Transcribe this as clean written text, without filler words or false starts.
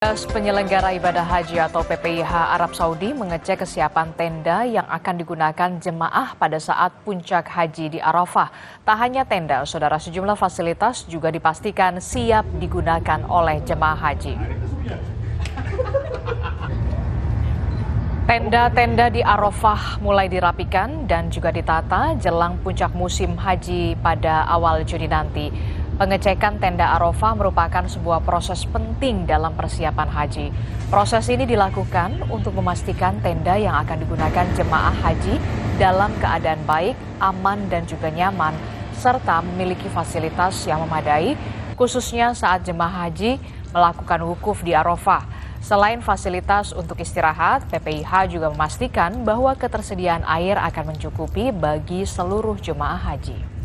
Penyelenggara ibadah haji atau PPIH Arab Saudi mengecek kesiapan tenda yang akan digunakan jemaah pada saat puncak haji di Arafah. Tak hanya tenda, saudara, sejumlah fasilitas juga dipastikan siap digunakan oleh jemaah haji. Tenda-tenda di Arafah mulai dirapikan dan juga ditata jelang puncak musim haji pada awal Juni nanti. Pengecekan tenda Arafah merupakan sebuah proses penting dalam persiapan haji. Proses ini dilakukan untuk memastikan tenda yang akan digunakan jemaah haji dalam keadaan baik, aman, dan juga nyaman, serta memiliki fasilitas yang memadai, khususnya saat jemaah haji melakukan wukuf di Arafah. Selain fasilitas untuk istirahat, PPIH juga memastikan bahwa ketersediaan air akan mencukupi bagi seluruh jemaah haji.